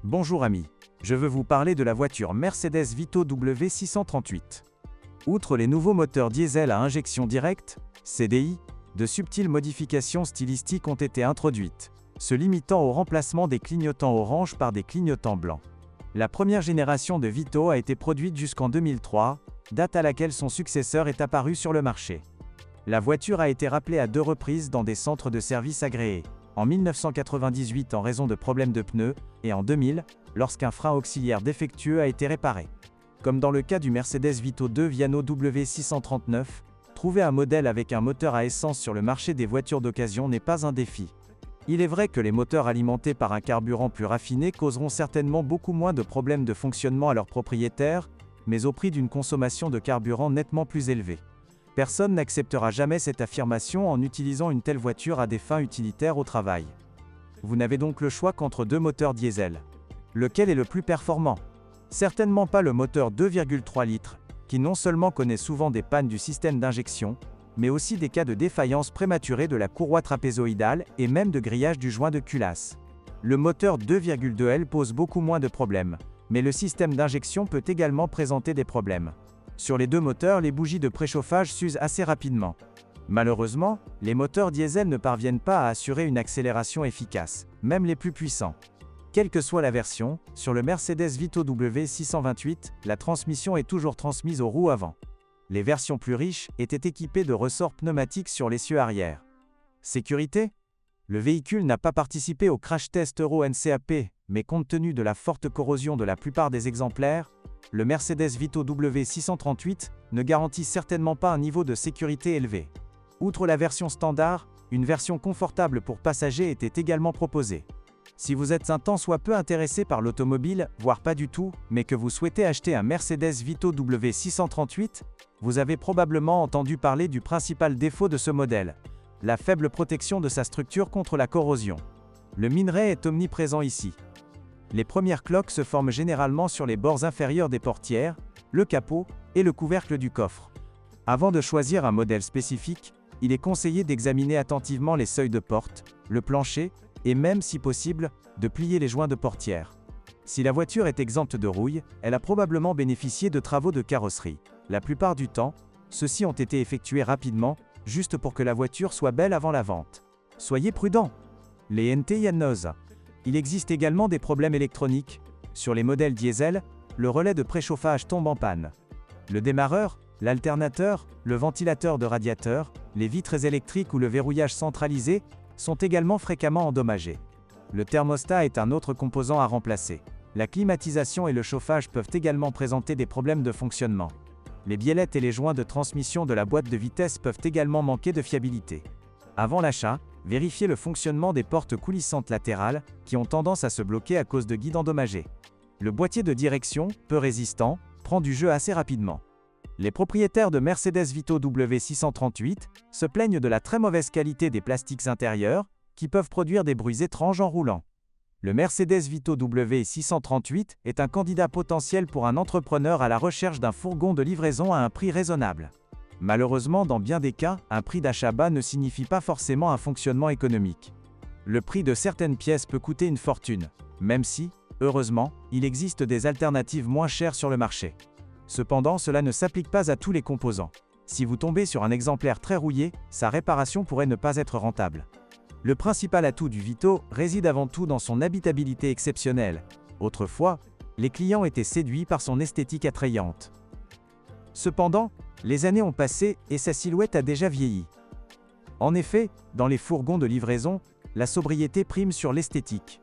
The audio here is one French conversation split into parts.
Bonjour amis, je veux vous parler de la voiture Mercedes Vito W638. Outre les nouveaux moteurs diesel à injection directe, CDI, de subtiles modifications stylistiques ont été introduites, se limitant au remplacement des clignotants orange par des clignotants blancs. La première génération de Vito a été produite jusqu'en 2003, date à laquelle son successeur est apparu sur le marché. La voiture a été rappelée à 2 reprises dans des centres de service agréés. En 1998 en raison de problèmes de pneus, et en 2000, lorsqu'un frein auxiliaire défectueux a été réparé. Comme dans le cas du Mercedes Vito 2 Viano W639, trouver un modèle avec un moteur à essence sur le marché des voitures d'occasion n'est pas un défi. Il est vrai que les moteurs alimentés par un carburant plus raffiné causeront certainement beaucoup moins de problèmes de fonctionnement à leurs propriétaires, mais au prix d'une consommation de carburant nettement plus élevée. Personne n'acceptera jamais cette affirmation en utilisant une telle voiture à des fins utilitaires au travail. Vous n'avez donc le choix qu'entre 2 moteurs diesel. Lequel est le plus performant? Certainement pas le moteur 2,3 litres, qui non seulement connaît souvent des pannes du système d'injection, mais aussi des cas de défaillance prématurée de la courroie trapézoïdale et même de grillage du joint de culasse. Le moteur 2,2L pose beaucoup moins de problèmes, mais le système d'injection peut également présenter des problèmes. Sur les 2 moteurs, les bougies de préchauffage s'usent assez rapidement. Malheureusement, les moteurs diesel ne parviennent pas à assurer une accélération efficace, même les plus puissants. Quelle que soit la version, sur le Mercedes Vito W628, la transmission est toujours transmise aux roues avant. Les versions plus riches étaient équipées de ressorts pneumatiques sur l'essieu arrière. Sécurité? Le véhicule n'a pas participé au crash test Euro NCAP, mais compte tenu de la forte corrosion de la plupart des exemplaires, le Mercedes Vito W638 ne garantit certainement pas un niveau de sécurité élevé. Outre la version standard, une version confortable pour passagers était également proposée. Si vous êtes un tant soit peu intéressé par l'automobile, voire pas du tout, mais que vous souhaitez acheter un Mercedes Vito W638, vous avez probablement entendu parler du principal défaut de ce modèle, la faible protection de sa structure contre la corrosion. Le minerai est omniprésent ici. Les premières cloques se forment généralement sur les bords inférieurs des portières, le capot et le couvercle du coffre. Avant de choisir un modèle spécifique, il est conseillé d'examiner attentivement les seuils de porte, le plancher, et même, si possible, de plier les joints de portière. Si la voiture est exempte de rouille, elle a probablement bénéficié de travaux de carrosserie. La plupart du temps, ceux-ci ont été effectués rapidement, juste pour que la voiture soit belle avant la vente. Soyez prudents. Les NT-Yannoz. Il existe également des problèmes électroniques. Sur les modèles diesel, le relais de préchauffage tombe en panne. Le démarreur, l'alternateur, le ventilateur de radiateur, les vitres électriques ou le verrouillage centralisé sont également fréquemment endommagés. Le thermostat est un autre composant à remplacer. La climatisation et le chauffage peuvent également présenter des problèmes de fonctionnement. Les biellettes et les joints de transmission de la boîte de vitesse peuvent également manquer de fiabilité. Avant l'achat, vérifiez le fonctionnement des portes coulissantes latérales, qui ont tendance à se bloquer à cause de guides endommagés. Le boîtier de direction, peu résistant, prend du jeu assez rapidement. Les propriétaires de Mercedes Vito W638 se plaignent de la très mauvaise qualité des plastiques intérieurs, qui peuvent produire des bruits étranges en roulant. Le Mercedes Vito W638 est un candidat potentiel pour un entrepreneur à la recherche d'un fourgon de livraison à un prix raisonnable. Malheureusement, dans bien des cas, un prix d'achat bas ne signifie pas forcément un fonctionnement économique. Le prix de certaines pièces peut coûter une fortune, même si, heureusement, il existe des alternatives moins chères sur le marché. Cependant, cela ne s'applique pas à tous les composants. Si vous tombez sur un exemplaire très rouillé, sa réparation pourrait ne pas être rentable. Le principal atout du Vito réside avant tout dans son habitabilité exceptionnelle. Autrefois, les clients étaient séduits par son esthétique attrayante. Cependant, les années ont passé et sa silhouette a déjà vieilli. En effet, dans les fourgons de livraison, la sobriété prime sur l'esthétique.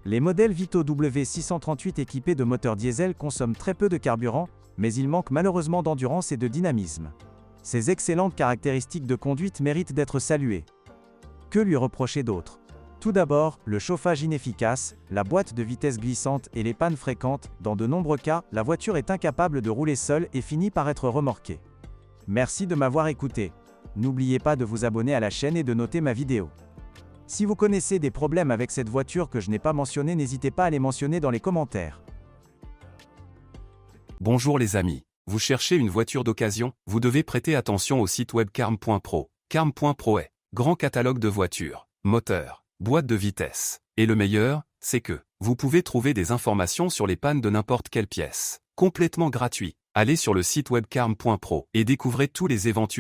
Les modèles Vito W638 équipés de moteurs diesel consomment très peu de carburant, mais ils manquent malheureusement d'endurance et de dynamisme. Ces excellentes caractéristiques de conduite méritent d'être saluées. Que lui reprocher d'autre? Tout d'abord, le chauffage inefficace, la boîte de vitesse glissante et les pannes fréquentes. Dans de nombreux cas, la voiture est incapable de rouler seule et finit par être remorquée. Merci de m'avoir écouté. N'oubliez pas de vous abonner à la chaîne et de noter ma vidéo. Si vous connaissez des problèmes avec cette voiture que je n'ai pas mentionné, n'hésitez pas à les mentionner dans les commentaires. Bonjour les amis. Vous cherchez une voiture d'occasion? Vous devez prêter attention au site web carm.pro. Carm.pro est grand catalogue de voitures, moteurs, boîtes de vitesse. Et le meilleur, c'est que Vous pouvez trouver des informations sur les pannes de n'importe quelle pièce. Complètement gratuit. Allez sur le site webcarm.pro et découvrez tous les éventuels